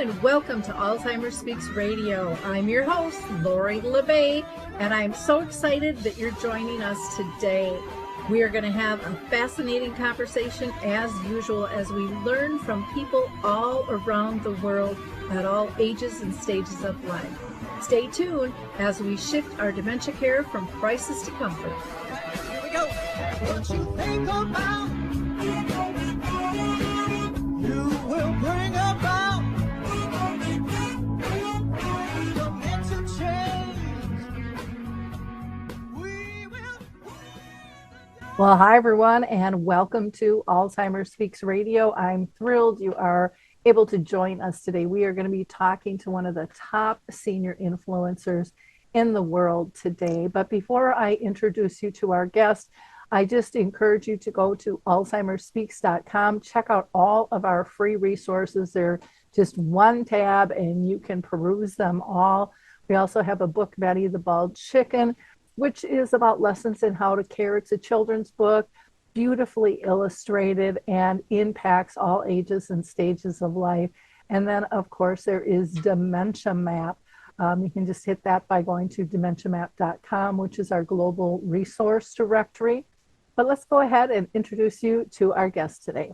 and welcome to Alzheimer's Speaks Radio. I'm your host, Lori LeBay, and I'm so excited that you're joining us today. We are going to have a fascinating conversation as usual as we learn from people all around the world at all ages and stages of life. Stay tuned as we shift our dementia care from crisis to comfort. Here we go. What you think about, you will bring about dementia change. We will. Well, hi, everyone, and welcome to Alzheimer's Speaks Radio. I'm thrilled you are able to join us today. We are going to be talking to one of the top senior influencers in the world today. But before I introduce you to our guest, I just encourage you to go to alzheimersspeaks.com, check out all of our free resources. They're just one tab and you can peruse them all. We also have a book, Betty the Bald Chicken, which is about lessons in how to care. It's a children's book, beautifully illustrated, and impacts all ages and stages of life. And then, of course, there is Dementia Map. You can just hit that by going to dementiamap.com, which is our global resource directory. But let's go ahead and introduce you to our guest today.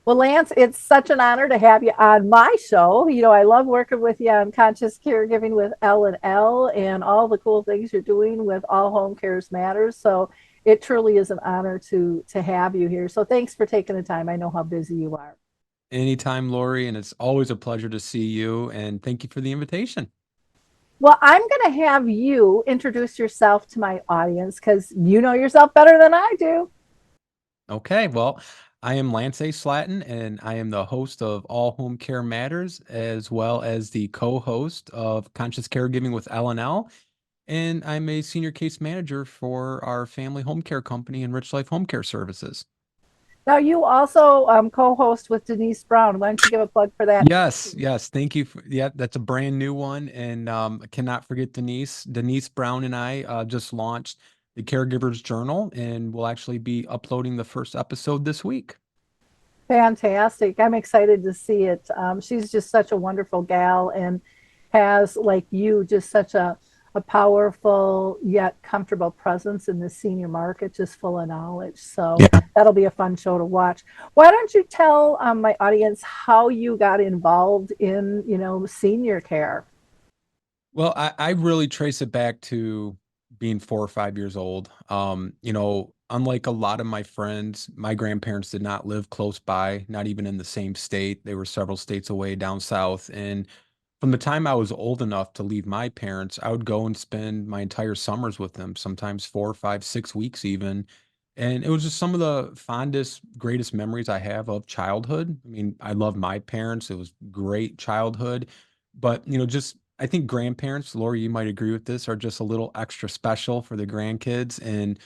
Well, Lance, it's such an honor to have you on my show. You know, I love working with you on Conscious Caregiving with L&L and all the cool things you're doing with All Home Cares Matters. So it truly is an honor to have you here. So thanks for taking the time. I know how busy you are. Anytime, Lori, and it's always a pleasure to see you. And thank you for the invitation. Well, I'm going to have you introduce yourself to my audience because you know yourself better than I do. Okay, well, I am Lance A. Slatton, and I am the host of All Home Care Matters, as well as the co-host of Conscious Caregiving with L&L. And I'm a senior case manager for our family home care company, Enriched Home Care Services. Now, you also co-host with Denise Brown. Why don't you give a plug for that? Yes. Thank you. Yeah, that's a brand new one. And I cannot forget Denise. Denise Brown and I just launched the Caregivers Journal, and we'll actually be uploading the first episode this week. Fantastic. I'm excited to see it. She's just such a wonderful gal and has, like you, just such a powerful yet comfortable presence in the senior market, just full of knowledge. So that'll be a fun show to watch. Why don't you tell my audience how you got involved in, senior care? Well, I really trace it back to being 4 or 5 years old. Unlike a lot of my friends, my grandparents did not live close by, not even in the same state. They were several states away down south. And from the time I was old enough to leave my parents, I would go and spend my entire summers with them, sometimes 4, 5, 6 weeks even. And it was just some of the fondest, greatest memories I have of childhood. I mean, I love my parents. It was great childhood. But, just I think grandparents, Lori, you might agree with this, are just a little extra special for the grandkids. And,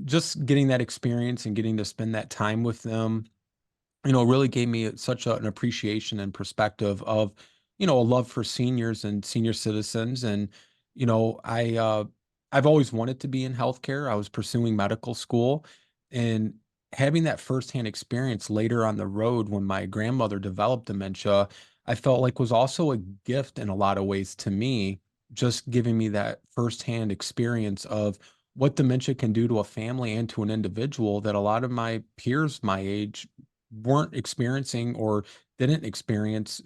just getting that experience and getting to spend that time with them really gave me such an appreciation and perspective of, a love for seniors and senior citizens. And, I've always wanted to be in healthcare. I was pursuing medical school, and having that firsthand experience later on the road when my grandmother developed dementia, I felt like was also a gift in a lot of ways to me, just giving me that firsthand experience of what dementia can do to a family and to an individual that a lot of my peers my age weren't experiencing or didn't experience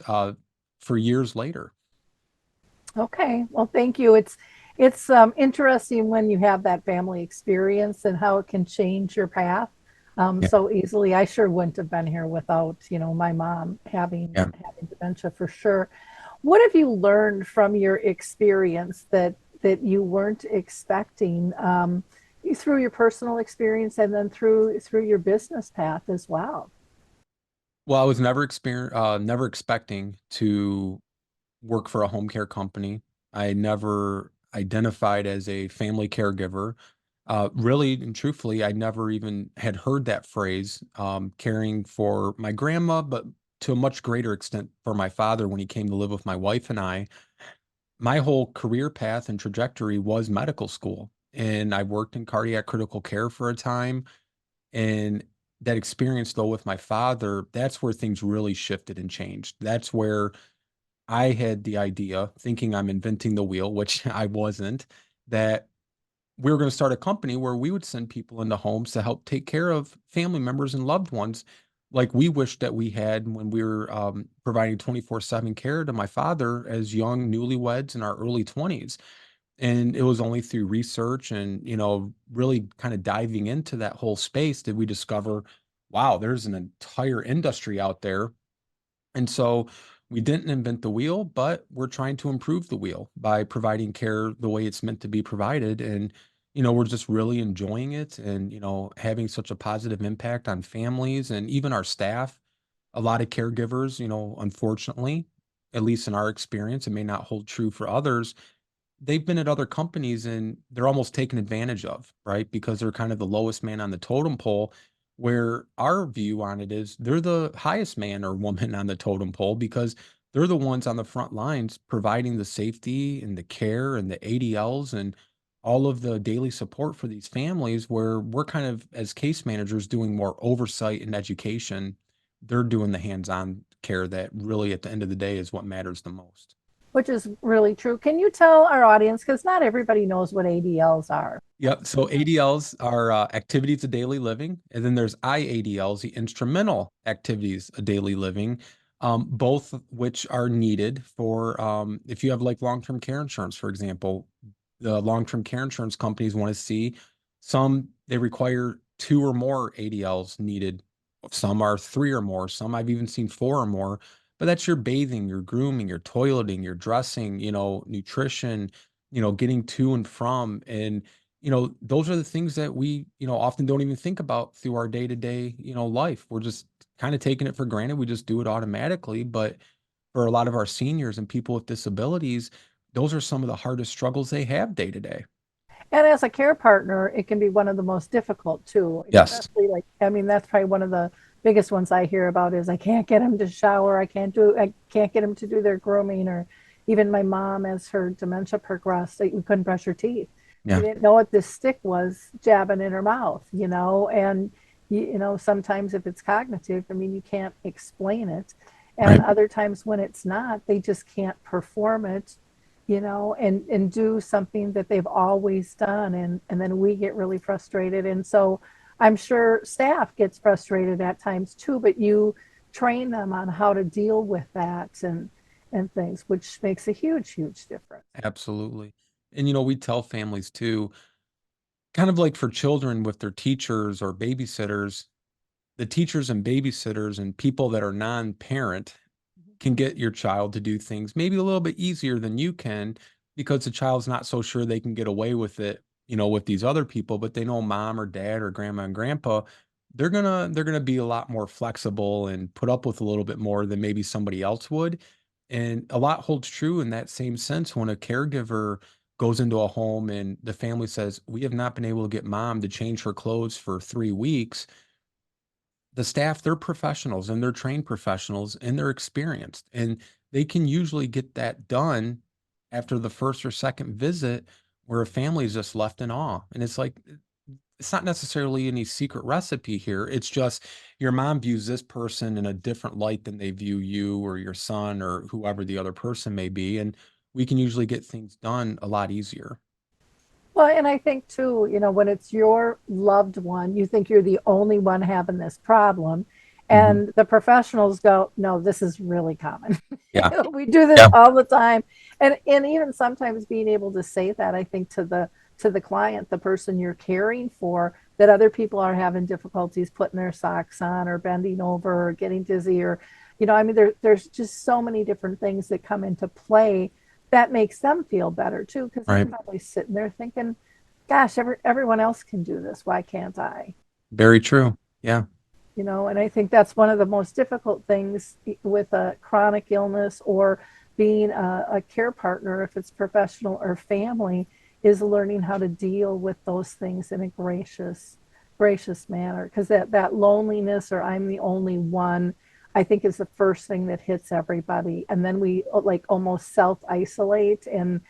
for years later. Okay, well, thank you. It's interesting when you have that family experience and how it can change your path so easily. I sure wouldn't have been here without, my mom having dementia for sure. What have you learned from your experience that you weren't expecting through your personal experience and then through your business path as well? Well, I was never expecting to work for a home care company. I never identified as a family caregiver. Really and truthfully, I never even had heard that phrase, caring for my grandma, but to a much greater extent for my father when he came to live with my wife and I. My whole career path and trajectory was medical school, and I worked in cardiac critical care for a time. And that experience though with my father, that's where things really shifted and changed. That's where I had the idea, thinking I'm inventing the wheel, which I wasn't, that we were going to start a company where we would send people into homes to help take care of family members and loved ones like we wished that we had when we were providing 24/7 care to my father as young newlyweds in our early 20s. And it was only through research and, really kind of diving into that whole space did we discover, wow, there's an entire industry out there. And so we didn't invent the wheel, but we're trying to improve the wheel by providing care the way it's meant to be provided. And, we're just really enjoying it and, having such a positive impact on families and even our staff. A lot of caregivers, unfortunately, at least in our experience, it may not hold true for others. They've been at other companies and they're almost taken advantage of, right? Because they're kind of the lowest man on the totem pole, where our view on it is they're the highest man or woman on the totem pole because they're the ones on the front lines providing the safety and the care and the ADLs and all of the daily support for these families, where we're kind of, as case managers, doing more oversight and education. They're doing the hands-on care that really at the end of the day is what matters the most. Which is really true. Can you tell our audience, because not everybody knows what ADLs are? Yep. So ADLs are activities of daily living, and then there's IADLs, the instrumental activities of daily living, both of which are needed for if you have like long-term care insurance, for example. The long-term care insurance companies want to see some they require two or more ADLs needed. Some are three or more. Some I've even seen four or more. But that's your bathing, your grooming, your toileting, your dressing, nutrition, getting to and from. And those are the things that we, often don't even think about through our day-to-day, life. We're just kind of taking it for granted. We just do it automatically. But for a lot of our seniors and people with disabilities, those are some of the hardest struggles they have day to day. And as a care partner, it can be one of the most difficult too, Yes. especially like, I mean, that's probably one of the biggest ones I hear about is I can't get him to shower. I can't get him to do their grooming, or even my mom, as her dementia progressed, we couldn't brush her teeth. She Yeah. didn't know what this stick was jabbing in her mouth, and sometimes if it's cognitive, I mean, you can't explain it. And Right. other times when it's not, they just can't perform it, and do something that they've always done. And then we get really frustrated. And so I'm sure staff gets frustrated at times too, but you train them on how to deal with that and things, which makes a huge, huge difference. Absolutely. And we tell families too, kind of like for children with their teachers or babysitters, the teachers and babysitters and people that are non-parent can get your child to do things maybe a little bit easier than you can because the child's not so sure they can get away with it, with these other people, but they know mom or dad or grandma and grandpa, they're gonna be a lot more flexible and put up with a little bit more than maybe somebody else would. And a lot holds true in that same sense when a caregiver goes into a home and the family says, we have not been able to get mom to change her clothes for 3 weeks. The staff, they're professionals and they're trained professionals and they're experienced, and they can usually get that done after the first or second visit where a family is just left in awe. And it's like, it's not necessarily any secret recipe here. It's just your mom views this person in a different light than they view you or your son or whoever the other person may be. And we can usually get things done a lot easier. Well, and I think too, when it's your loved one, you think you're the only one having this problem. Mhm. And the professionals go, no, this is really common. Yeah. We do this Yeah. all the time. And even sometimes being able to say that, I think to the client, the person you're caring for, that other people are having difficulties putting their socks on or bending over or getting dizzy, or, I mean, there's just so many different things that come into play that makes them feel better too, because they're Right. probably sitting there thinking, gosh, everyone else can do this. Why can't I? Very true. Yeah. And I think that's one of the most difficult things with a chronic illness or being a care partner, if it's professional or family, is learning how to deal with those things in a gracious manner. Because that loneliness, or I'm the only one, I think is the first thing that hits everybody. And then we like almost self isolate and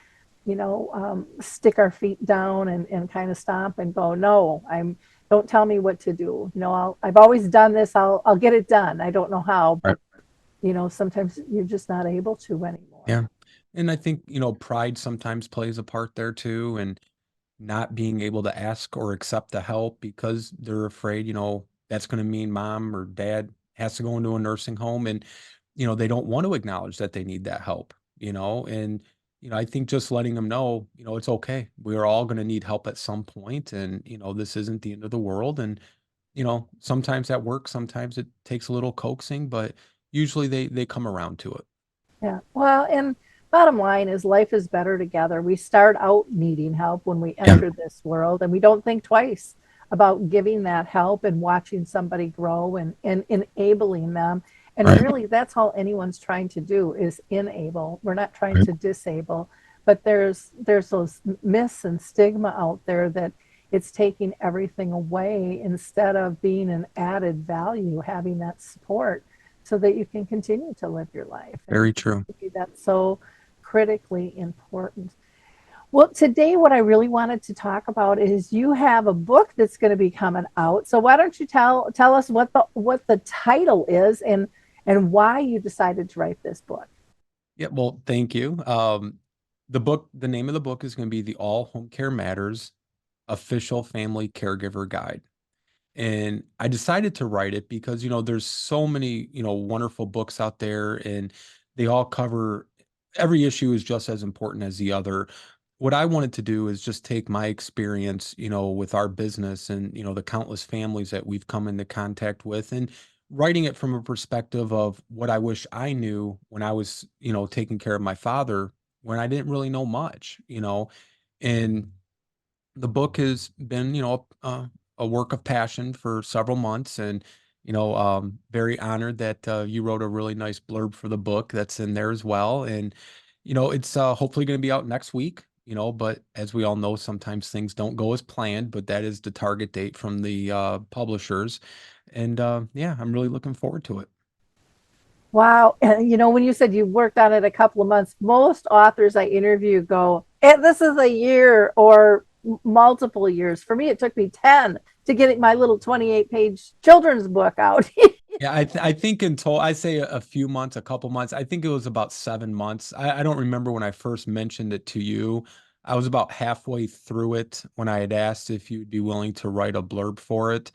stick our feet down and kind of stomp and go, no, don't tell me what to do. I've always done this. I'll get it done. I don't know how, Right. but sometimes you're just not able to anymore. Yeah. And I think, pride sometimes plays a part there too, and not being able to ask or accept the help because they're afraid, that's going to mean mom or dad has to go into a nursing home, and they don't want to acknowledge that they need that help, and I think just letting them know, it's okay. We're all going to need help at some point, and this isn't the end of the world. And sometimes that works, sometimes it takes a little coaxing, but usually they come around to it. Yeah. Well, and bottom line is life is better together. We start out needing help when we Yeah. enter this world, and we don't think twice about giving that help and watching somebody grow and enabling them. And Right. really, that's all anyone's trying to do is enable. We're not trying Right. to disable, but there's those myths and stigma out there that it's taking everything away instead of being an added value, having that support so that you can continue to live your life. And Very true. that's so critically important. Well, today, what I really wanted to talk about is you have a book that's going to be coming out. So why don't you tell us what the title is and why you decided to write this book? Yeah, well, thank you. The name of the book is going to be the All Home Care Matters Official Family Caregiver Guide. And I decided to write it because, there's so many, wonderful books out there, and they all cover every issue is just as important as the other. What I wanted to do is just take my experience, with our business and, the countless families that we've come into contact with, and writing it from a perspective of what I wish I knew when I was, taking care of my father when I didn't really know much, and the book has been, a work of passion for several months, and very honored that you wrote a really nice blurb for the book that's in there as well. And it's hopefully going to be out next week. But as we all know, sometimes things don't go as planned. But that is the target date from the publishers, and yeah, I'm really looking forward to it. Wow. And when you said you worked on it a couple of months, most authors I interview go, this is a year or multiple years. For me, it took me 10 to get my little 28-page children's book out. Yeah, I think in total, I say a few months, a couple months. I think it was about 7 months. I don't remember when I first mentioned it to you. I was about halfway through it when I had asked if you'd be willing to write a blurb for it.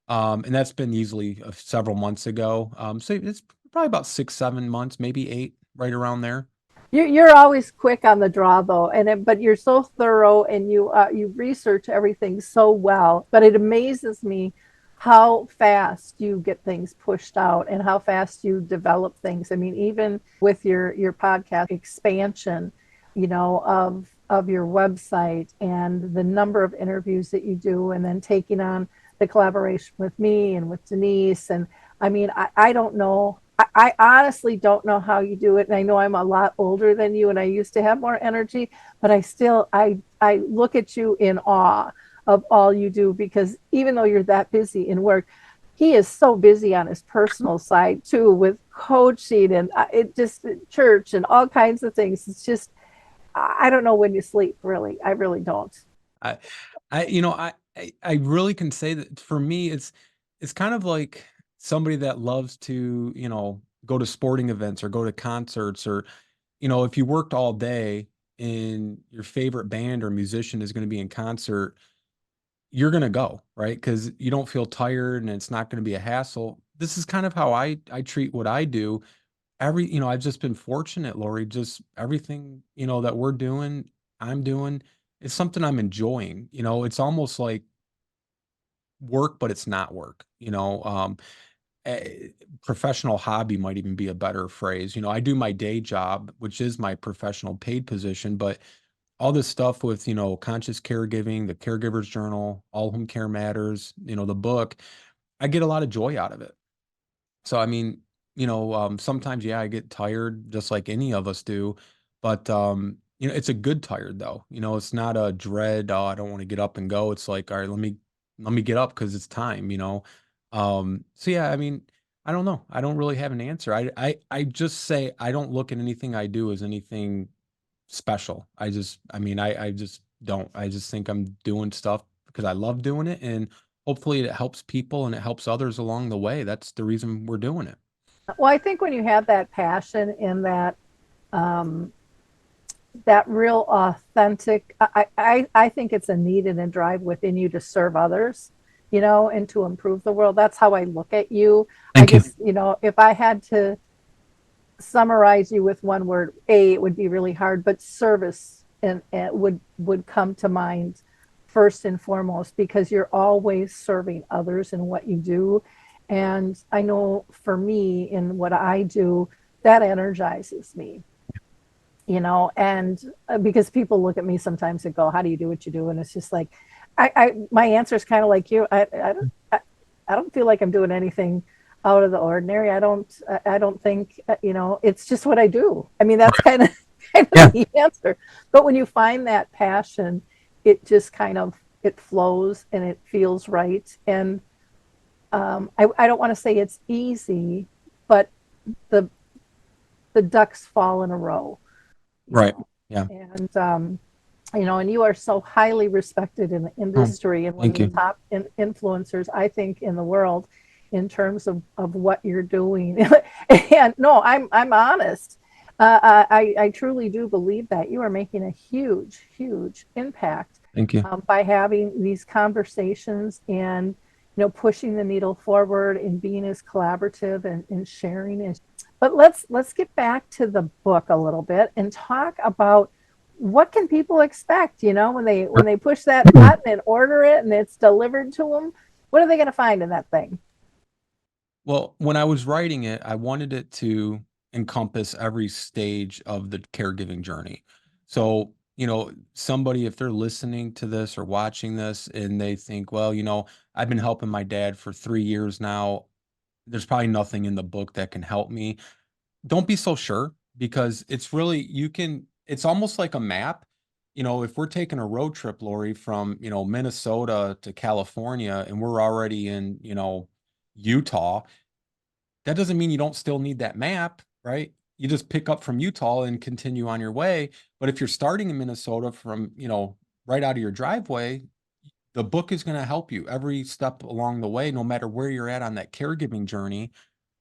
And that's been easily several months ago. So it's probably about 6, 7 months, maybe 8, right around there. You're always quick on the draw though, but you're so thorough and you research everything so well. But it amazes me how fast you get things pushed out and how fast you develop things. I mean, even with your podcast expansion, of your website and the number of interviews that you do, and then taking on the collaboration with me and with Denise. And I mean, I don't know. I honestly don't know how you do it. And I know I'm a lot older than you and I used to have more energy, but I look at you in awe of all you do, because even though you're that busy in work, he is so busy on his personal side too, with coaching and it just church and all kinds of things. It's just, I don't know when you sleep, really. I really don't. I I really can say that for me, it's kind of like somebody that loves to, go to sporting events or go to concerts, or, if you worked all day and your favorite band or musician is going to be in concert, you're going to go, right? Because you don't feel tired and it's not going to be a hassle. This is kind of how I treat what I do. I've just been fortunate, Lori, just everything, that we're doing, I'm doing, it's something I'm enjoying. It's almost like work, but it's not work, professional hobby might even be a better phrase. I do my day job, which is my professional paid position, but all this stuff with, conscious caregiving, the caregivers journal, all home care matters, the book, I get a lot of joy out of it. So, I mean, sometimes, yeah, I get tired just like any of us do, but, it's a good tired though. It's not a dread, oh, I don't want to get up and go. It's like, all right, let me get up because it's time. So yeah, I mean, I don't know. I don't really have an answer. I just say I don't look at anything I do as anything special. I mean, I just don't. I just think I'm doing stuff because I love doing it, and hopefully it helps people and it helps others along the way. That's the reason we're doing it. Well, I think when you have that passion and um, that real authentic, I think it's a need and a drive within you to serve others, and to improve the world. That's how I look at you. I Thank you. just, if I had to summarize you with one word, it would be really hard, but service and would come to mind first and foremost, because you're always serving others in what you do. And I know for me in what I do, that energizes me, and because people look at me sometimes and go, how do you do what you do? And it's just like, my answer is kind of like you. I don't feel like I'm doing anything out of the ordinary. I don't think, it's just what I do. I mean, that's kind Yeah. of the answer. But when you find that passion, it just it flows and it feels right. And I don't want to say it's easy, but the the ducks fall in a row. Right. Yeah. And and you are so highly respected in the Oh, industry and one of thank the you. top influencers, I think, in the world in terms of what you're doing. And no, I'm honest. I truly do believe that you are making a huge, huge impact Thank you. by having these conversations and pushing the needle forward and being as collaborative and sharing. But let's get back to the book a little bit and talk about what can people expect, when they push that button and order it and it's delivered to them. What are they going to find in that thing? Well, when I was writing it, I wanted it to encompass every stage of the caregiving journey. So, somebody, if they're listening to this or watching this and they think, well, I've been helping my dad for 3 years now, there's probably nothing in the book that can help me. Don't be so sure, because it's almost like a map. If we're taking a road trip, Lori, from, Minnesota to California and we're already in, Utah, that doesn't mean you don't still need that map, right? You just pick up from Utah and continue on your way. But if you're starting in Minnesota from, right out of your driveway, the book is going to help you every step along the way, no matter where you're at on that caregiving journey.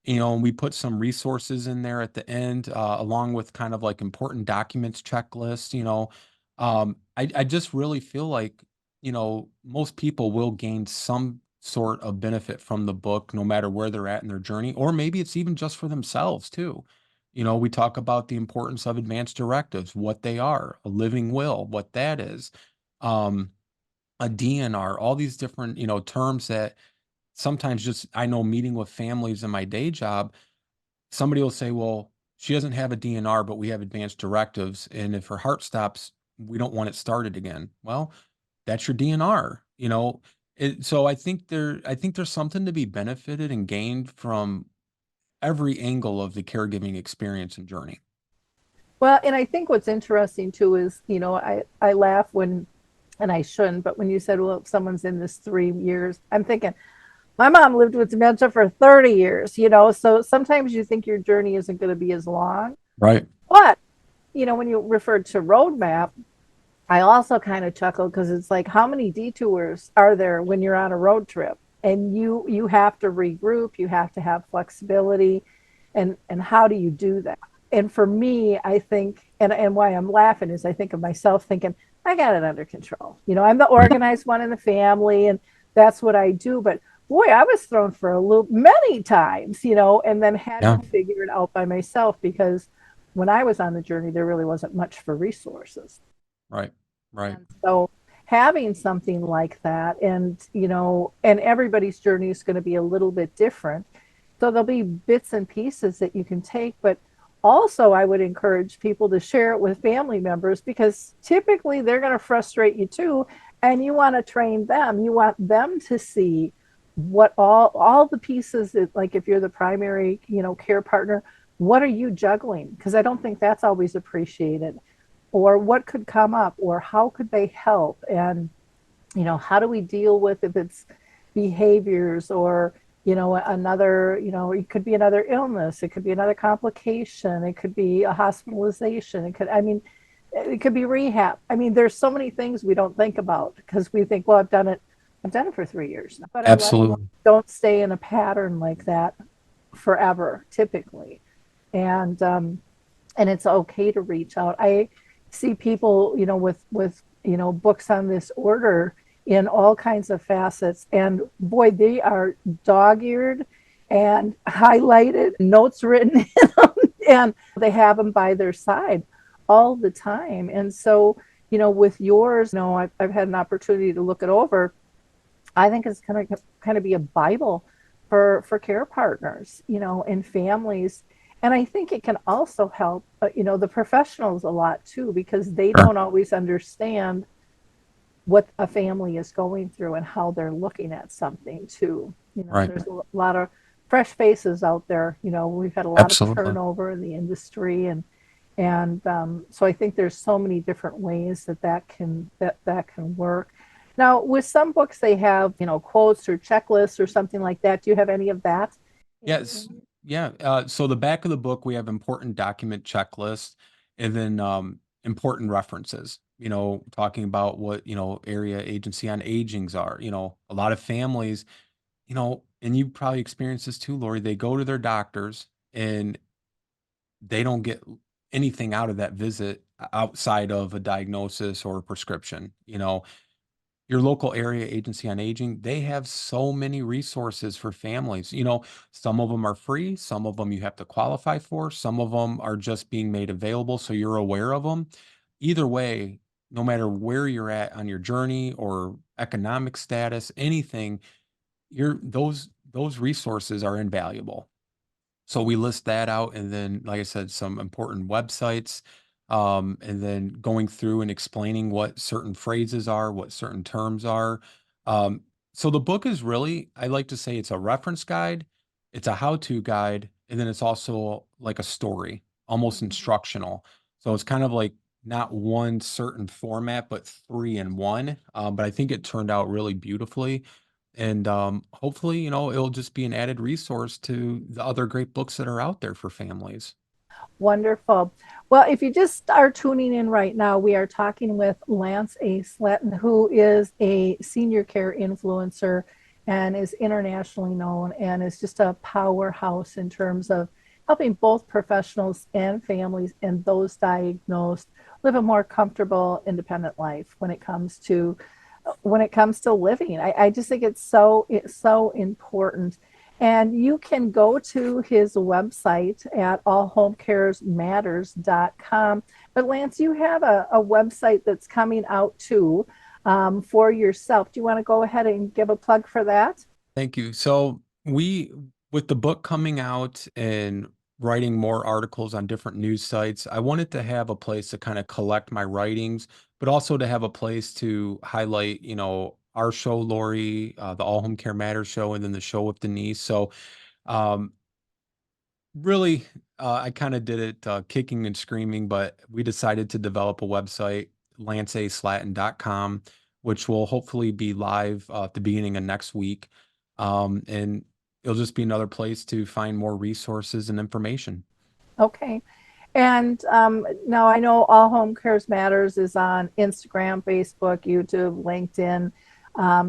And we put some resources in there at the end, along with kind of like important documents checklist. I just really feel like, most people will gain some sort of benefit from the book, no matter where they're at in their journey, or maybe it's even just for themselves too. We talk about the importance of advanced directives, what they are, a living will, what that is, um, a DNR, all these different, terms that sometimes, just I know, meeting with families in my day job, somebody will say, well, she doesn't have a DNR, but we have advanced directives. And if her heart stops, we don't want it started again. Well, that's your DNR, so I think there's something to be benefited and gained from every angle of the caregiving experience and journey. Well, and I think what's interesting too is, I laugh when, and I shouldn't, but when you said, well, if someone's in this 3 years, I'm thinking, my mom lived with dementia for 30 years, so sometimes you think your journey isn't going to be as long. Right. But, when you referred to roadmap, I also kind of chuckle because it's like, how many detours are there when you're on a road trip? And you have to regroup, you have to have flexibility, and how do you do that? And for me, I think, and why I'm laughing is I think of myself thinking, I got it under control. I'm the Right. organized one in the family, and that's what I do. But boy, I was thrown for a loop many times, and then had Yeah. to figure it out by myself because when I was on the journey, there really wasn't much for resources. Right. Right. And so having something like that, and everybody's journey is going to be a little bit different. So there'll be bits and pieces that you can take, but also I would encourage people to share it with family members because typically they're going to frustrate you too. And you want to train them. You want them to see what all the pieces that, like if you're the primary, care partner, what are you juggling? Because I don't think that's always appreciated, or what could come up, or how could they help, and how do we deal with if it's behaviors, or another, it could be another illness, it could be another complication, it could be a hospitalization, it could be rehab. I mean, there's so many things we don't think about because we think, well, I've done it I've done it for 3 years now, but I let alone Absolutely. don't stay in a pattern like that forever, typically. And and it's okay to reach out. I see people, with books on this order in all kinds of facets, and boy, they are dog-eared and highlighted, notes written in them, and they have them by their side all the time. And so, with yours, I've had an opportunity to look it over. I think it's going to kind of be a Bible for care partners, and families. And I think it can also help, the professionals a lot too, because they Sure. don't always understand what a family is going through and how they're looking at something too. Right. There's a lot of fresh faces out there. We've had a lot of Absolutely. turnover in the industry, and so I think there's so many different ways that can work. Now, with some books, they have quotes or checklists or something like that. Do you have any of that? Yes. Yeah. So the back of the book, we have important document checklist and then important references, talking about what, area agency on agings are. A lot of families, and you probably experienced this too, Lori, they go to their doctors and they don't get anything out of that visit outside of a diagnosis or a prescription. Your local area agency on aging, they have so many resources for families. Some of them are free, some of them you have to qualify for, some of them are just being made available so you're aware of them. Either way, no matter where you're at on your journey or economic status, anything, those resources are invaluable. So we list that out, and then, like I said, some important websites, and then going through and explaining what certain phrases are, what certain terms are. Um, so the book is really, I like to say, it's a reference guide, it's a how-to guide, and then it's also like a story, almost instructional. So it's kind of like not one certain format, but three in one. But I think it turned out really beautifully. And hopefully, it'll just be an added resource to the other great books that are out there for families. Wonderful. Well, if you just are tuning in right now, we are talking with Lance A. Slatton, who is a senior care influencer and is internationally known and is just a powerhouse in terms of helping both professionals and families and those diagnosed live a more comfortable, independent life when it comes to living. I just think it's so important. And you can go to his website at allhomecaresmatters.com. But Lance, you have a website that's coming out too, for yourself. Do you want to go ahead and give a plug for that? Thank you. So with the book coming out and writing more articles on different news sites, I wanted to have a place to kind of collect my writings, but also to have a place to highlight, our show, Lori, the All Home Care Matters show, and then the show with Denise. So um, really, I kinda did it, kicking and screaming, but we decided to develop a website, lanceaslatton.com, which will hopefully be live, at the beginning of next week, and it'll just be another place to find more resources and information. Okay. And now I know All Home Cares Matters is on Instagram, Facebook, YouTube, LinkedIn,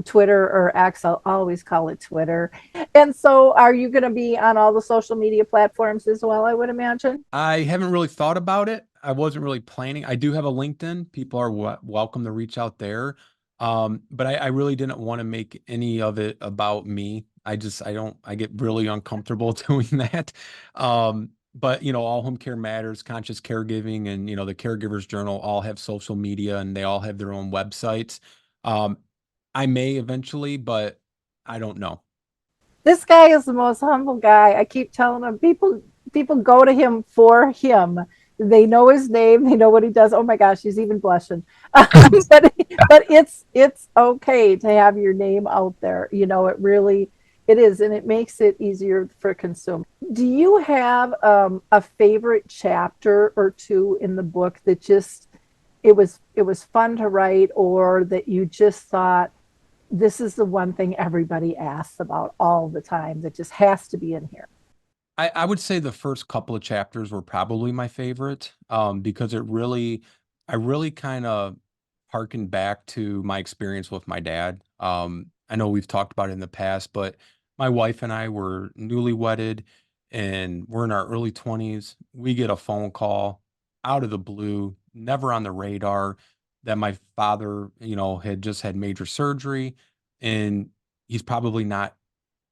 Twitter, or X. I'll always call it Twitter. And so, are you going to be on all the social media platforms as well, I would imagine? I haven't really thought about it. I wasn't really planning. I do have a LinkedIn. People are welcome to reach out there. But I really didn't want to make any of it about me. I don't, I get really uncomfortable doing that. But All Home Care Matters, Conscious Caregiving, and the Caregivers Journal all have social media and they all have their own websites. Um, I may eventually, but I don't know. This guy is the most humble guy. I keep telling him people go to him for him. They know his name. They know what he does. Oh my gosh, he's even blushing. But it's okay to have your name out there. It really it is, and it makes it easier for consumers. Do you have a favorite chapter or two in the book that just it was fun to write, or that you just thought this is the one thing everybody asks about all the time that just has to be in here? I would say the first couple of chapters were probably my favorite, because I really kind of harkened back to my experience with my dad. I know we've talked about it in the past, but my wife and I were newly wedded and we're in our early 20s. We get a phone call out of the blue, never on the radar, that my father, had just had major surgery and he's probably not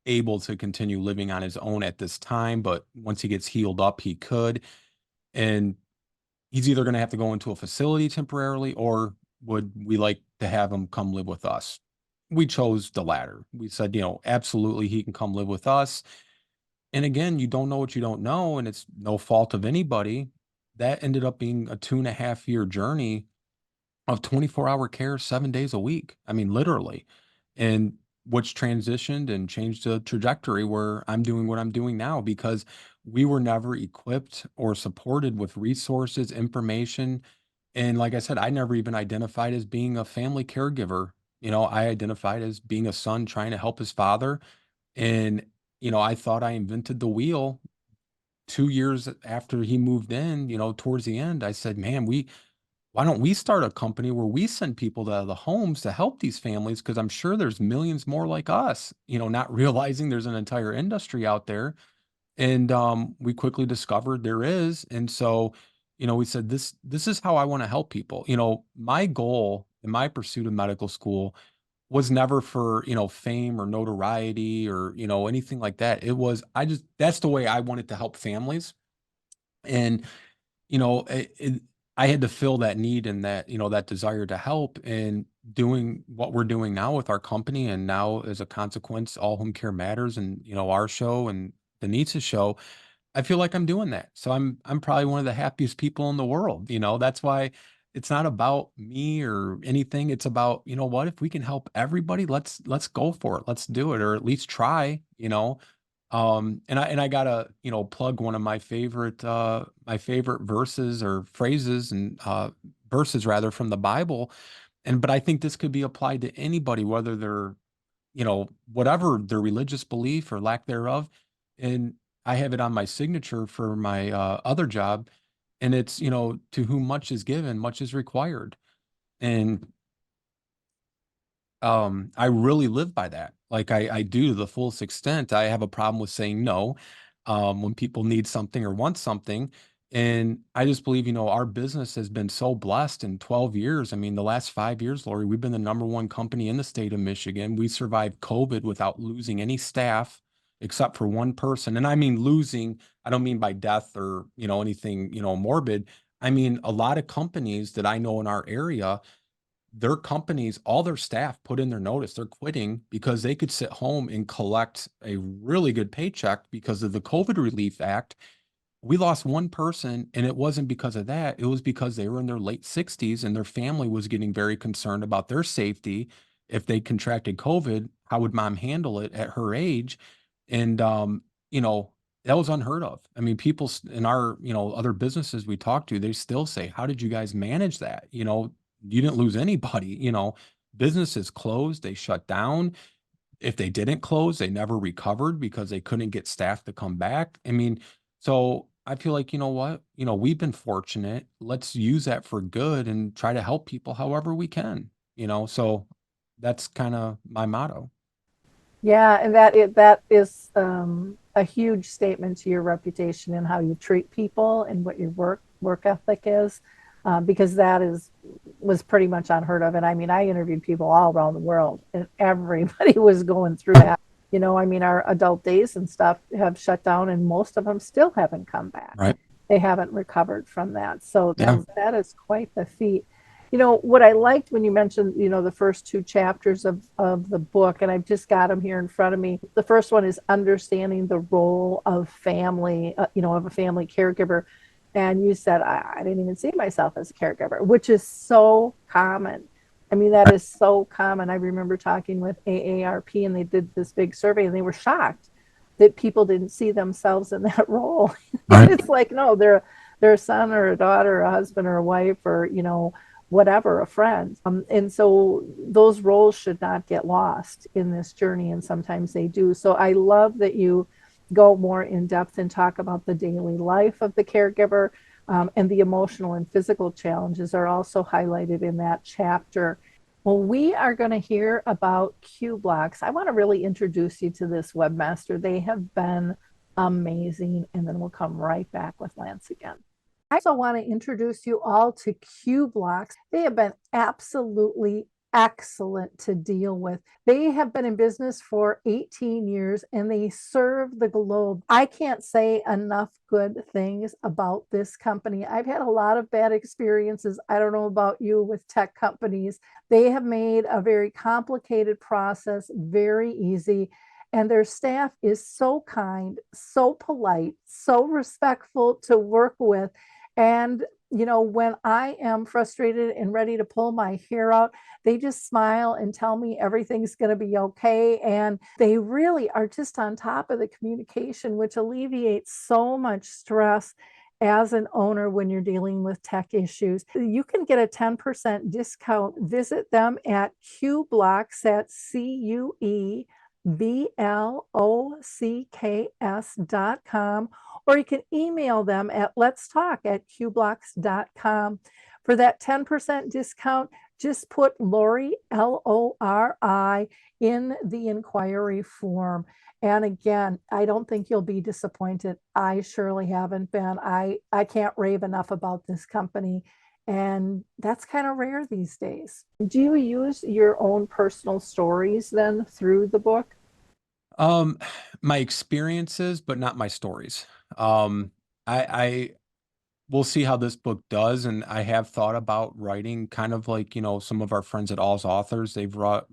able to continue living on his own at this time, but once he gets healed up, he could. And he's either going to have to go into a facility temporarily or would we like to have him come live with us? We chose the latter. We said, absolutely he can come live with us. And again, you don't know what you don't know, and it's no fault of anybody. That ended up being a 2.5 year journey of 24-hour care 7 days a week. I mean, literally. And which transitioned and changed the trajectory where I'm doing what I'm doing now because we were never equipped or supported with resources, information. And like I said, I never even identified as being a family caregiver. I identified as being a son trying to help his father. And, I thought I invented the wheel 2 years after he moved in, towards the end. I said, man, why don't we start a company where we send people to the homes to help these families? Because I'm sure there's millions more like us, not realizing there's an entire industry out there. And we quickly discovered there is. And so, we said this is how I want to help people. My goal in my pursuit of medical school was never for, fame or notoriety or, anything like that. It was that's the way I wanted to help families. And I had to fill that need and that, that desire to help and doing what we're doing now with our company. And now as a consequence, All Home Care Matters and, our show and Denise's show, I feel like I'm doing that. So I'm probably one of the happiest people in the world. That's why it's not about me or anything. It's about, what, if we can help everybody, let's go for it. Let's do it, or at least try. And I gotta, plug one of my favorite verses or phrases and verses rather from the Bible. But I think this could be applied to anybody, whether they're, whatever their religious belief or lack thereof. And I have it on my signature for my other job. And it's, to whom much is given, much is required. And I really live by that. Like I do to the fullest extent. I have a problem with saying no when people need something or want something. And I just believe, our business has been so blessed in 12 years. I mean, the last 5 years, Lori, we've been the number one company in the state of Michigan. We survived COVID without losing any staff except for one person. And I mean losing, I don't mean by death or, anything, morbid. I mean, a lot of companies that I know in our area, their companies, all their staff put in their notice. They're quitting because they could sit home and collect a really good paycheck because of the COVID Relief Act. We lost one person, and it wasn't because of that. It was because they were in their late 60s and their family was getting very concerned about their safety. If they contracted COVID, how would mom handle it at her age? And, that was unheard of. I mean, people in our, other businesses we talk to, they still say, how did you guys manage that? You didn't lose anybody, businesses closed, they shut down. If they didn't close, they never recovered because they couldn't get staff to come back. I mean, so I feel like, you know what? We've been fortunate. Let's use that for good and try to help people however we can. So that's kind of my motto. Yeah, and that is a huge statement to your reputation and how you treat people and what your work ethic is, because was pretty much unheard of. And I mean, I interviewed people all around the world, and everybody was going through that. I mean, our adult days and stuff have shut down, and most of them still haven't come back. Right. They haven't recovered from that. So Yeah. that is quite the feat. What I liked when you mentioned, the first two chapters of the book, and I've just got them here in front of me. The first one is understanding the role of family, of a family caregiver. And you said, I didn't even see myself as a caregiver, which is so common. I mean, that is so common. I remember talking with AARP, and they did this big survey, and they were shocked that people didn't see themselves in that role. Right. It's like, no, they're a son or a daughter, or a husband or a wife, or, whatever, a friend. And so those roles should not get lost in this journey, and sometimes they do. So I love that you go more in depth and talk about the daily life of the caregiver, and the emotional and physical challenges are also highlighted in that chapter. Well, we are going to hear about Q Blocks. I want to really introduce you to this webmaster. They have been amazing. And then we'll come right back with Lance again. I also want to introduce you all to Q Blocks. They have been absolutely excellent to deal with. They have been in business for 18 years and they serve the globe. I can't say enough good things about this company. I've had a lot of bad experiences. I don't know about you with tech companies. They have made a very complicated process very easy. And their staff is so kind, so polite, so respectful to work with. And, when I am frustrated and ready to pull my hair out, they just smile and tell me everything's going to be okay. And they really are just on top of the communication, which alleviates so much stress as an owner when you're dealing with tech issues. You can get a 10% discount. Visit them at QBlocks at CUEBLOCKS.com, or you can email them at letstalk@qblocks.com. For that 10% discount, just put Lori, Lori, in the inquiry form. And again, I don't think you'll be disappointed. I surely haven't been. I can't rave enough about this company. And that's kind of rare these days. Do you use your own personal stories then through the book? Um, my experiences, but not my stories. Um, I we'll see how this book does, and I have thought about writing kind of like, some of our friends at All's Authors. They've wrote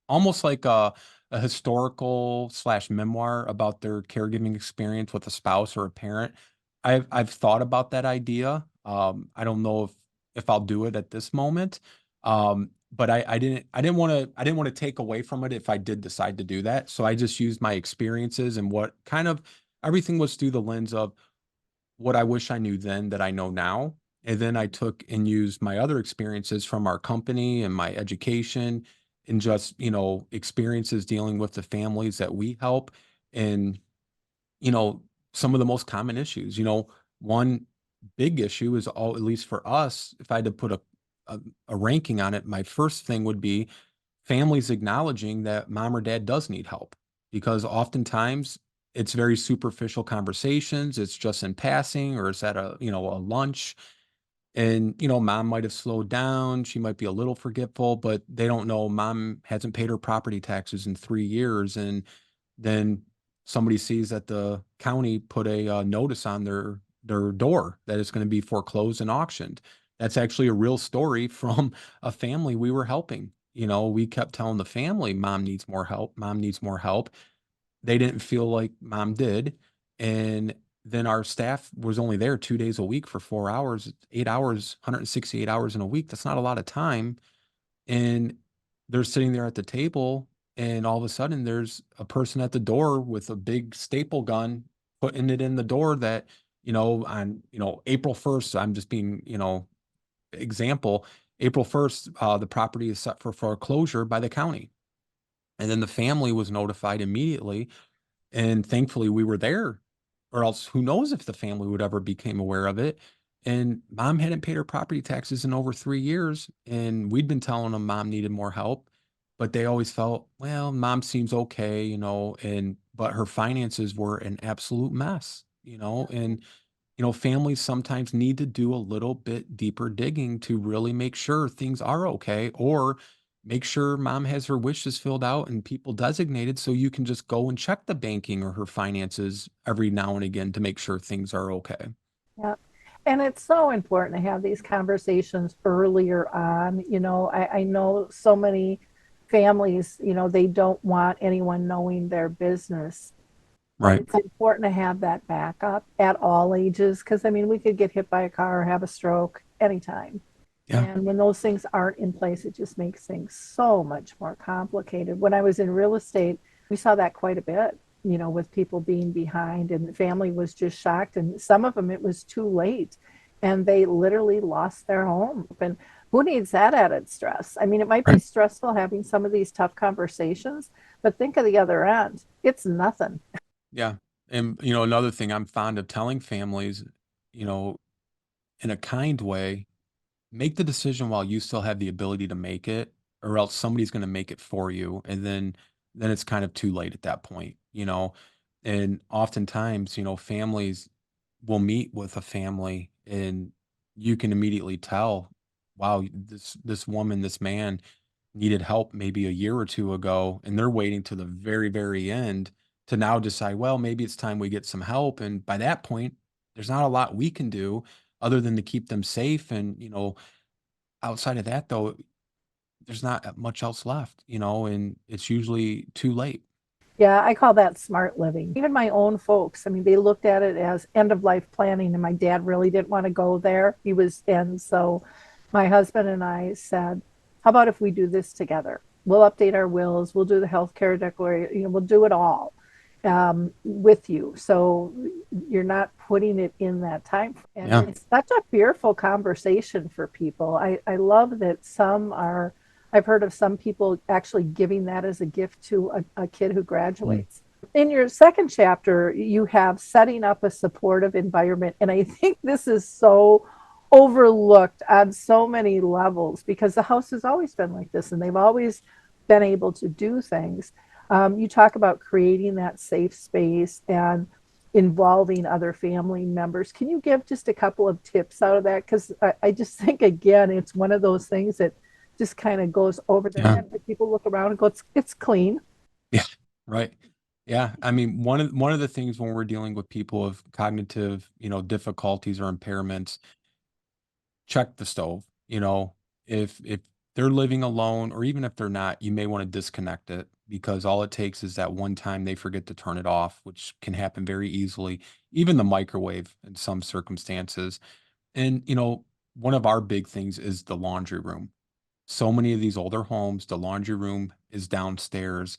almost like a historical slash memoir about their caregiving experience with a spouse or a parent. I've thought about that idea. I don't know if I'll do it at this moment. But I didn't want to take away from it if I did decide to do that. So I just used my experiences and what kind of everything was through the lens of what I wish I knew then that I know now. And then I took and used my other experiences from our company and my education and just, experiences dealing with the families that we help and, you know, some of the most common issues. One big issue is all, at least for us, if I had to put a ranking on it, my first thing would be families acknowledging that mom or dad does need help because oftentimes it's very superficial conversations. It's just in passing or it's at a lunch and, mom might have slowed down. She might be a little forgetful, but they don't know mom hasn't paid her property taxes in 3 years. And then somebody sees that the county put a notice on their door that it's going to be foreclosed and auctioned. That's actually a real story from a family we were helping. We kept telling the family, mom needs more help. Mom needs more help. They didn't feel like mom did. And then our staff was only there 2 days a week for 4 hours, 8 hours, 168 hours in a week. That's not a lot of time. And they're sitting there at the table, and all of a sudden there's a person at the door with a big staple gun putting it in the door that, on, April 1st, I'm just being, example, April 1st, the property is set for foreclosure by the county. And then the family was notified immediately. And thankfully we were there, or else who knows if the family would ever became aware of it. And mom hadn't paid her property taxes in over 3 years. And we'd been telling them mom needed more help, but they always felt, well, mom seems okay, but her finances were an absolute mess, and families sometimes need to do a little bit deeper digging to really make sure things are okay, or make sure mom has her wishes filled out and people designated so you can just go and check the banking or her finances every now and again to make sure things are okay. Yeah. And it's so important to have these conversations earlier on. I know so many families, they don't want anyone knowing their business. But Right. it's important to have that backup at all ages because, I mean, we could get hit by a car or have a stroke anytime. Yeah. And when those things aren't in place, it just makes things so much more complicated. When I was in real estate, we saw that quite a bit, with people being behind, and the family was just shocked. And some of them, it was too late, and they literally lost their home. And who needs that added stress? I mean, it might be Right. stressful having some of these tough conversations, but think of the other end. It's nothing. Yeah. And, another thing I'm fond of telling families, you know, in a kind way, make the decision while you still have the ability to make it. or else somebody's going to make it for you. And then it's kind of too late at that point, you know? And oftentimes, families will meet with a family and you can immediately tell, wow, this woman, this man needed help maybe a year or two ago, and they're waiting to the very, very end to now decide, well, maybe it's time we get some help. And by that point, there's not a lot we can do other than to keep them safe. And, outside of that, though, there's not much else left, and it's usually too late. Yeah, I call that smart living. Even my own folks, I mean, they looked at it as end of life planning, and my dad really didn't want to go there. And so my husband and I said, how about if we do this together? We'll update our wills, we'll do the healthcare declaration, we'll do it all with you. So you're not putting it in that time. And Yeah. it's such a fearful conversation for people. I love that I've heard of some people actually giving that as a gift to a kid who Mm. graduates. In your second chapter, you have setting up a supportive environment. And I think this is so overlooked on so many levels because the house has always been like this and they've always been able to do things. You talk about creating that safe space and involving other family members. Can you give just a couple of tips out of that? Because I just think, again, it's one of those things that just kind of goes over their Yeah. head. But people look around and go, it's clean. Yeah. Right. Yeah. I mean, one of the things when we're dealing with people with cognitive, difficulties or impairments, check the stove. If they're living alone, or even if they're not, you may want to disconnect it because all it takes is that one time they forget to turn it off, which can happen very easily. Even the microwave in some circumstances. And one of our big things is the laundry room. So many of these older homes, the laundry room is downstairs.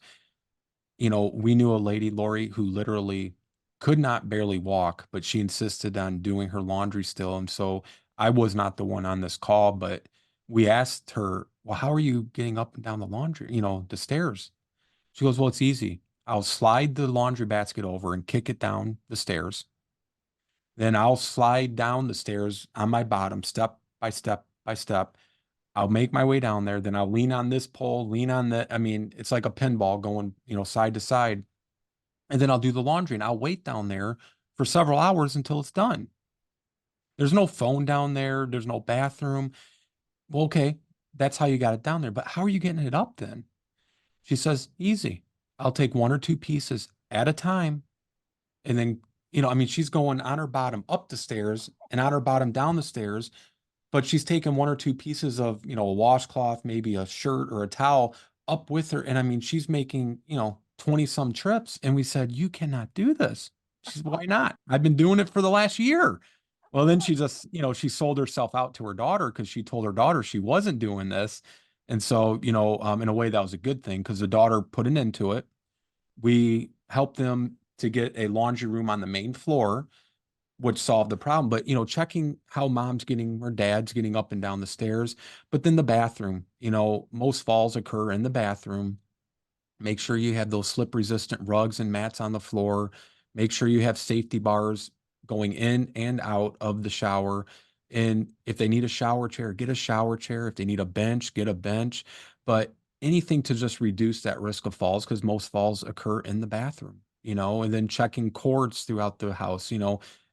We knew a lady, Lori, who literally could not barely walk, but she insisted on doing her laundry still. And so I was not the one on this call, but we asked her, well, how are you getting up and down the laundry, the stairs? She goes, well, it's easy. I'll slide the laundry basket over and kick it down the stairs. Then I'll slide down the stairs on my bottom, step by step by step. I'll make my way down there, then I'll lean on this pole, lean on the I mean, it's like a pinball going, side to side, and then I'll do the laundry, and I'll wait down there for several hours until it's done. There's no phone down there, there's no bathroom. Well, okay, that's how you got it down there, but how are you getting it up then? She says, "Easy. I'll take 1 or 2 pieces at a time, and then" I mean, she's going on her bottom up the stairs and on her bottom down the stairs. But she's taken 1 or 2 pieces of, a washcloth, maybe a shirt or a towel up with her, and I mean, she's making, 20 some trips, and we said, "You cannot do this." She said, "Why not? I've been doing it for the last year." Well, then she just, she sold herself out to her daughter because she told her daughter she wasn't doing this, and so, in a way, that was a good thing because the daughter put an end to it. We helped them to get a laundry room on the main floor, which solved the problem. But, checking how mom's getting or dad's getting up and down the stairs, but then the bathroom, most falls occur in the bathroom. Make sure you have those slip resistant rugs and mats on the floor. Make sure you have safety bars going in and out of the shower. And if they need a shower chair, get a shower chair. If they need a bench, get a bench. But anything to just reduce that risk of falls because most falls occur in the bathroom, and then checking cords throughout the house.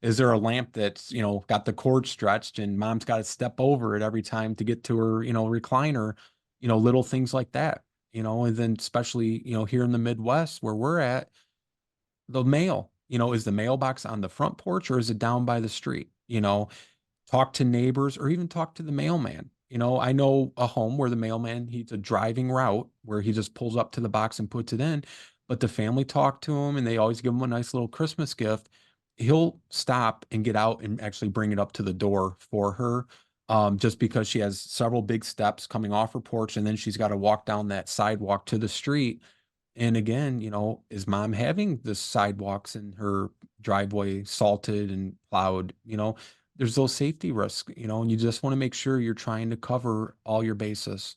Is there a lamp that's, got the cord stretched and mom's got to step over it every time to get to her, recliner, little things like that. And then especially, here in the Midwest where we're at, the mail, is the mailbox on the front porch or is it down by the street? Talk to neighbors or even talk to the mailman. I know a home where the mailman, he's a driving route where he just pulls up to the box and puts it in, but the family talk to him and they always give him a nice little Christmas gift. He'll stop and get out and actually bring it up to the door for her. Just because she has several big steps coming off her porch and then she's got to walk down that sidewalk to the street. And again, is mom having the sidewalks in her driveway salted and plowed? There's those safety risks, and you just want to make sure you're trying to cover all your bases.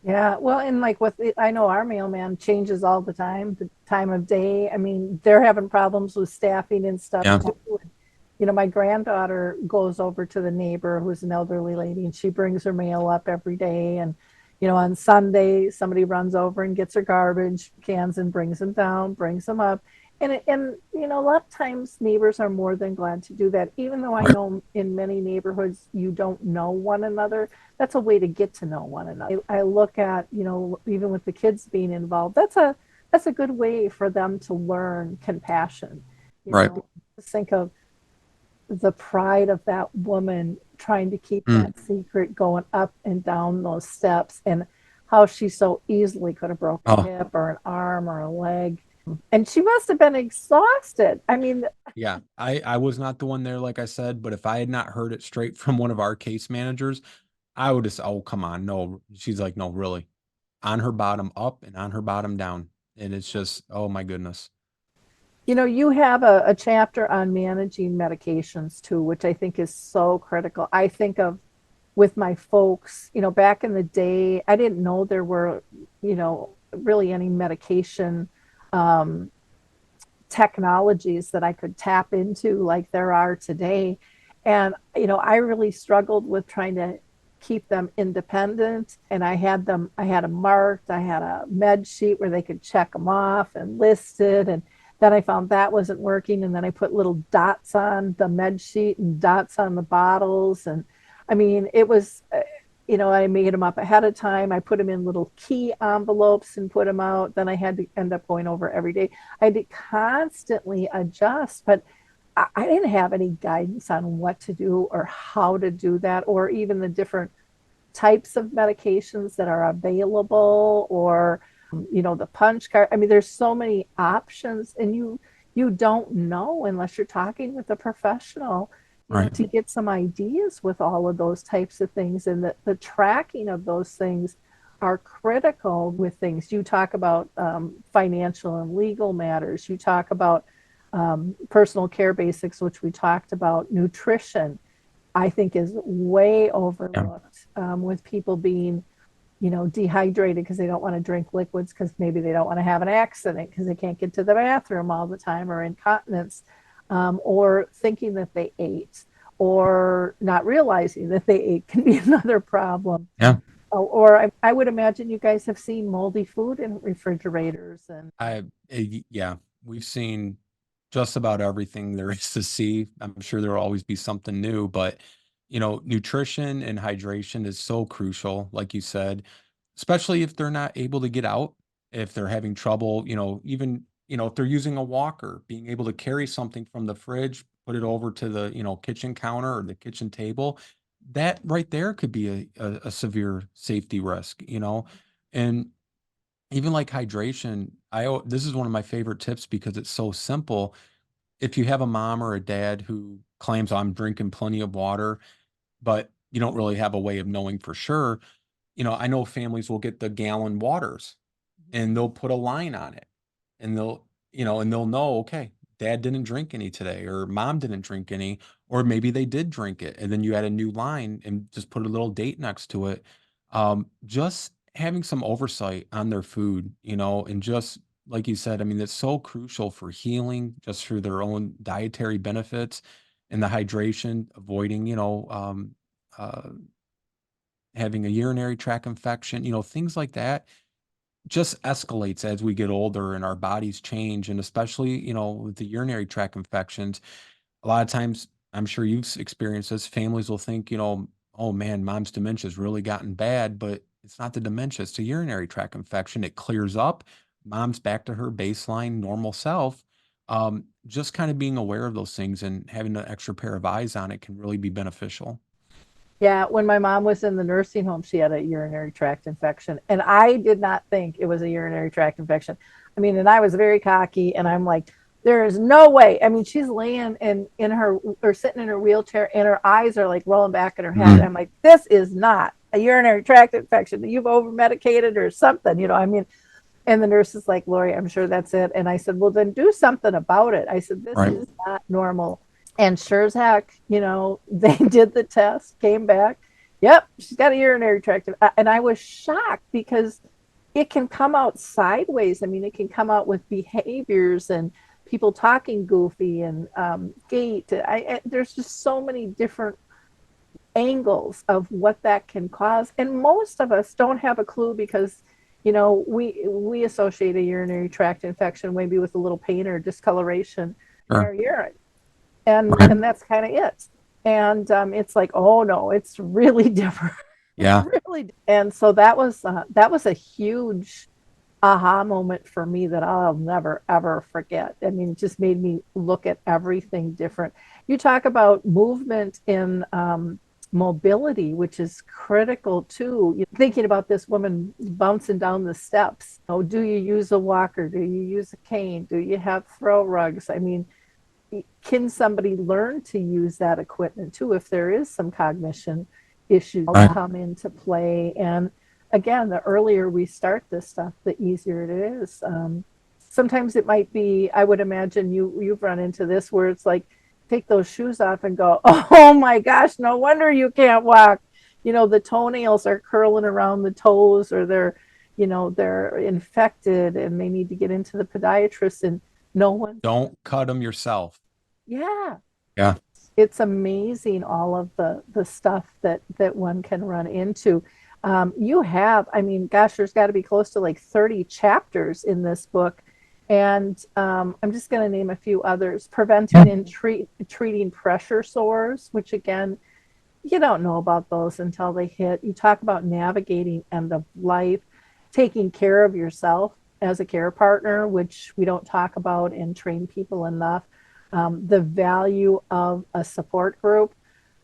Yeah, well, and like I know our mailman changes all the time, the time of day. I mean, they're having problems with staffing and stuff Yeah. too. And, my granddaughter goes over to the neighbor who's an elderly lady, and she brings her mail up every day. And On Sunday, somebody runs over and gets her garbage cans and brings them down, brings them up. A lot of times neighbors are more than glad to do that. Even though I Right. know in many neighborhoods you don't know one another, that's a way to get to know one another. I look at, even with the kids being involved, that's a good way for them to learn compassion. Right. Just think of the pride of that woman trying to keep Mm. that secret going up and down those steps, and how she so easily could have broke a Oh, hip or an arm or a leg. And she must have been exhausted. I mean, yeah. I was not the one there, like I said, but if I had not heard it straight from one of our case managers, I would just, oh, come on. No. She's like, no, really. On her bottom up and on her bottom down. And it's just, oh my goodness. you have a chapter on managing medications too, which I think is so critical. I think of with my folks, back in the day, I didn't know there were, really any medication um, technologies that I could tap into like there are today. And, I really struggled with trying to keep them independent. And I had them marked, I had a med sheet where they could check them off and listed. And then I found that wasn't working. And then I put little dots on the med sheet and dots on the bottles. And I mean, it was, I made them up ahead of time. I put them in little key envelopes and put them out. Then I had to end up going over every day. I had to constantly adjust, but I didn't have any guidance on what to do or how to do that, or even the different types of medications that are available, or the punch card. I mean, there's so many options, and you don't know unless you're talking with a professional, Right. to get some ideas with all of those types of things. And the tracking of those things are critical with things. You talk about financial and legal matters. You talk about personal care basics, which we talked about. Nutrition, I think, is way Yeah. overlooked, with people being, dehydrated because they don't want to drink liquids, because maybe they don't want to have an accident because they can't get to the bathroom all the time, or incontinence, or thinking that they ate, or not realizing that they ate can be another problem. Yeah. Or I would imagine you guys have seen moldy food in refrigerators. And Yeah, we've seen just about everything there is to see. I'm sure there will always be something new, but nutrition and hydration is so crucial, like you said, especially if they're not able to get out, if they're having trouble, even, if they're using a walker, being able to carry something from the fridge, put it over to the, kitchen counter or the kitchen table. That right there could be a severe safety risk, and even like hydration, this is one of my favorite tips because it's so simple. If you have a mom or a dad who claims I'm drinking plenty of water, but you don't really have a way of knowing for sure, I know families will get the gallon waters and they'll put a line on it, and they'll know, okay, dad didn't drink any today, or mom didn't drink any, or maybe they did drink it, and then you add a new line and just put a little date next to it. Just having some oversight on their food, and just like you said, I mean, it's so crucial for healing, just through their own dietary benefits, and the hydration, avoiding, uh, having a urinary tract infection, things like that just escalates as we get older and our bodies change. And especially, with the urinary tract infections, a lot of times, I'm sure you've experienced this, families will think, oh man, mom's dementia's really gotten bad, but it's not the dementia, it's the urinary tract infection. It clears up, mom's back to her baseline normal self. Just kind of being aware of those things and having an extra pair of eyes on it can really be beneficial. yeah, when my mom was in the nursing home, she had a urinary tract infection, and I did not think it was a urinary tract infection. I mean, and I was very cocky, and I'm like, there is no way. I mean, she's laying in her, or sitting in her wheelchair, and her eyes are like rolling back in her head. Mhm. I'm like, this is not a urinary tract infection. You've over medicated or something, I mean. And the nurse is like, Lori, I'm sure that's it. And I said, well, then do something about it. I said, this Right. is not normal. And sure as heck, they did the test, came back. Yep, she's got a urinary tract. And I was shocked because it can come out sideways. I mean, it can come out with behaviors and people talking goofy and gait. There's just so many different angles of what that can cause. And most of us don't have a clue because, we associate a urinary tract infection maybe with a little pain or discoloration in Sure. our urine. And Right. and that's kind of it. And it's like, oh no, it's really different. It's Yeah. really, and so that was a huge aha moment for me that I'll never ever forget. I mean, it just made me look at everything different. You talk about movement in mobility, which is critical too. You're thinking about this woman bouncing down the steps. Oh, do you use a walker? Do you use a cane? Do you have throw rugs? I mean, can somebody learn to use that equipment too if there is some cognition issues Right. come into play? And again, the earlier we start this stuff, the easier it is. Sometimes it might be, I would imagine you've run into this where it's like, take those shoes off and go, oh my gosh, no wonder you can't walk. The toenails are curling around the toes, or they're infected and they need to get into the podiatrist, and no one. Don't cut them yourself. Yeah, Yeah. it's amazing, all of the stuff that one can run into. You have, I mean, gosh, there's got to be close to like 30 chapters in this book, and I'm just going to name a few others: preventing and treating pressure sores, which again, you don't know about those until they hit. You talk about navigating end of life, taking care of yourself as a care partner, which we don't talk about and train people enough. The value of a support group.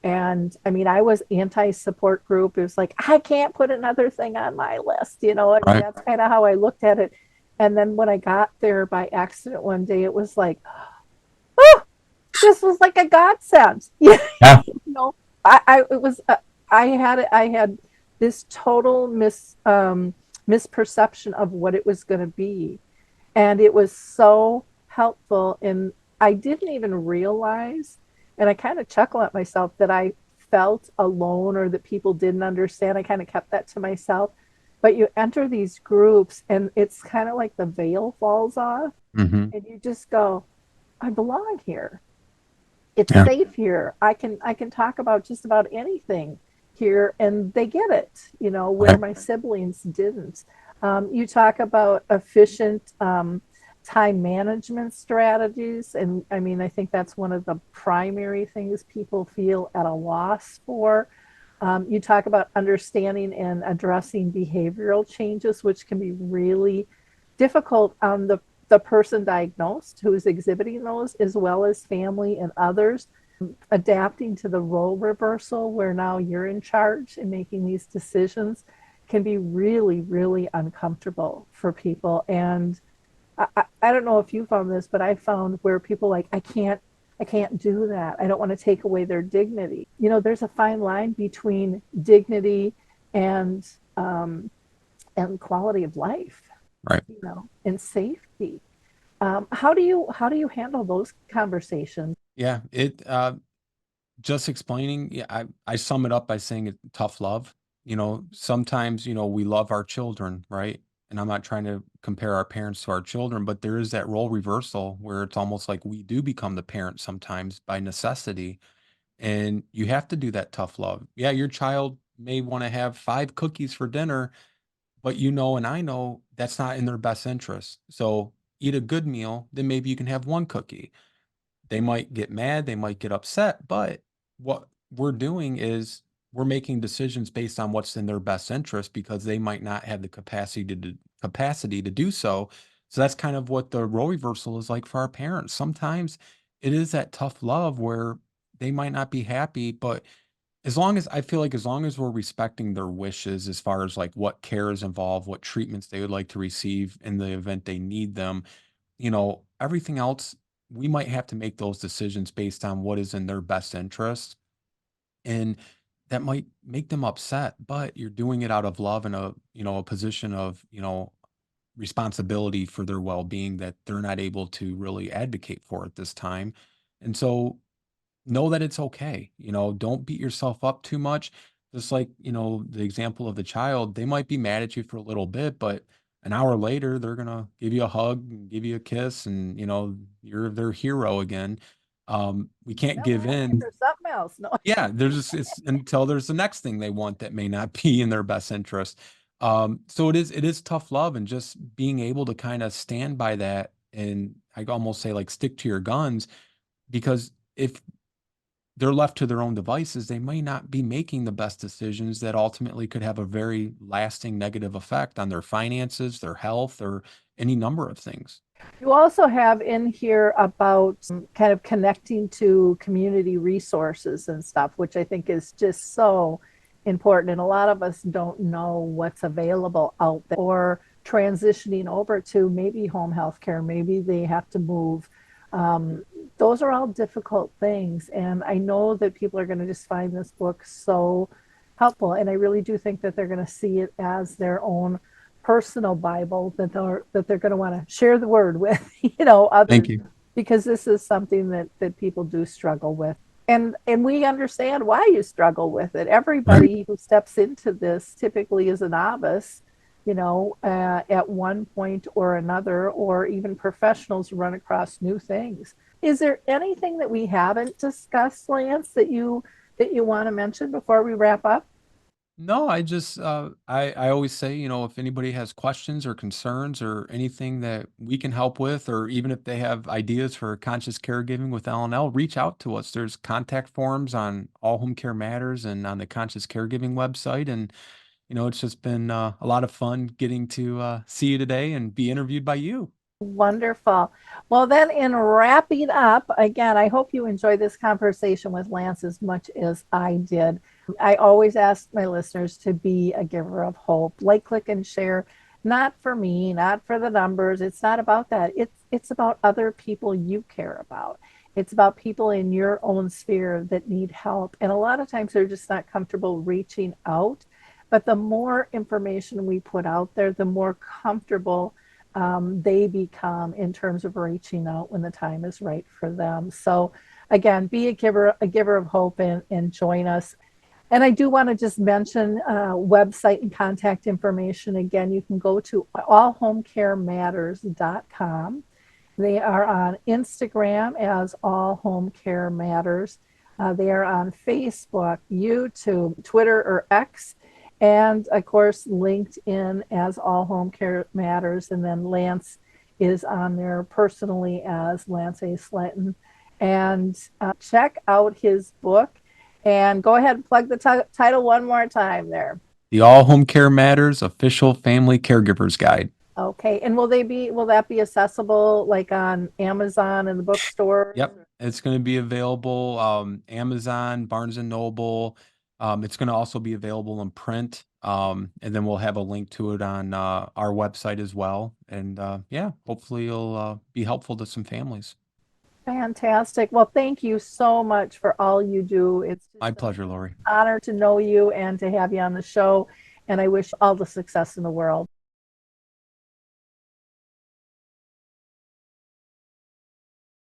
And I mean, I was anti support group. It was like, I can't put another thing on my list. I mean, Right. that's kind of how I looked at it. And then when I got there by accident one day, it was like, oh, this was like a godsend. you Yeah. know, I it was I had this total misperception of what it was going to be, and it was so helpful. And I didn't even realize, and I kind of chuckle at myself that I felt alone or that people didn't understand. I kind of kept that to myself. But you enter these groups, and it's kind of like the veil falls off, Hmm. and you just go, I belong here. It's Yeah. safe here. I can talk about just about anything here, and they get it. Where Right. my siblings didn't. You talk about efficient time management strategies, and I mean, I think that's one of the primary things people feel at a loss for. You talk about understanding and addressing behavioral changes, which can be really difficult on the person diagnosed who is exhibiting those, as well as family and others. Adapting to the role reversal, where now you're in charge and making these decisions, can be really, really uncomfortable for people. And I don't know if you found this, but I found where people like, I can't do that. I don't want to take away their dignity. There's a fine line between dignity and um, and quality of life, Right. and safety. How do you handle those conversations? Yeah. Just explaining, yeah, I sum it up by saying it tough love. Sometimes, we love our children, right? And I'm not trying to compare our parents to our children, but there is that role reversal where it's almost like we do become the parent sometimes by necessity. And you have to do that tough love. Yeah, your child may want to have 5 cookies for dinner, but and I know that's not in their best interest. So eat a good meal, then maybe you can have 1 cookie. They might get mad, they might get upset, but what we're doing is we're making decisions based on what's in their best interest because they might not have the capacity to do so. So that's kind of what the role reversal is like for our parents. Sometimes it is that tough love where they might not be happy, but as long as we're respecting their wishes as far as like what care is involved, what treatments they would like to receive in the event they need them, everything else, we might have to make those decisions based on what is in their best interest. And that might make them upset, but you're doing it out of love and a position of, responsibility for their well-being that they're not able to really advocate for at this time. And so know that it's okay. Don't beat yourself up too much. Just like, the example of the child, they might be mad at you for a little bit, but an hour later, they're going to give you a hug and give you a kiss and, you're their hero again. We can't Yeah, give we're happy in. for something else. No. Yeah, there's just it's until there's the next thing they want that may not be in their best interest. So it is tough love and just being able to kind of stand by that and I almost say like stick to your guns because if they're left to their own devices, they may not be making the best decisions that ultimately could have a very lasting negative effect on their finances, their health, or any number of things. You also have in here about kind of connecting to community resources and stuff, which I think is just so important. And a lot of us don't know what's available out there or transitioning over to maybe home health care, maybe they have to move. Those are all difficult things. And I know that people are going to just find this book so helpful. And I really do think that they're going to see it as their own personal Bible that they're going to want to share the word with, Thank others, you. because this is something that people do struggle with. And we understand why you struggle with it. Right. Everybody who steps into this typically is a novice, at one point or another, or even professionals run across new things. Is there anything that we haven't discussed, Lance, that you want to mention before we wrap up? No, I just I always say, if anybody has questions or concerns or anything that we can help with, or even if they have ideas for conscious caregiving with L&L, reach out to us. There's contact forms on All Home Care Matters and on the Conscious Caregiving website. And it's just been a lot of fun getting to see you today and be interviewed by you. Wonderful. Well, then, in wrapping up, again, I hope you enjoyed this conversation with Lance as much as I did. I always ask my listeners to be a giver of hope. Like, click, and share. Not for me, not for the numbers. It's not about that. It's about other people you care about. It's about people in your own sphere that need help. And a lot of times they're just not comfortable reaching out. But the more information we put out there, the more comfortable they become in terms of reaching out when the time is right for them. So again, be a giver of hope, and join us. And I do want to just mention website and contact information. Again, you can go to allhomecarematters.com. They are on Instagram as All Home Care Matters. They are on Facebook, YouTube, Twitter, or X, and of course, LinkedIn as All Home Care Matters. And then Lance is on there personally as Lance A. Slatton. And check out his book. And go ahead and plug the title one more time there. The All Home Care Matters Official Family Caregivers Guide. Okay. And will that be accessible like on Amazon and the bookstores? Yep, it's going to be available Amazon, Barnes and Noble. It's going to also be available in print, and then we'll have a link to it on our website as well. And yeah, hopefully it'll be helpful to some families. Fantastic. Well, thank you so much for all you do. It's just My an pleasure, Lori. honor to know you and to have you on the show. And I wish all the success in the world.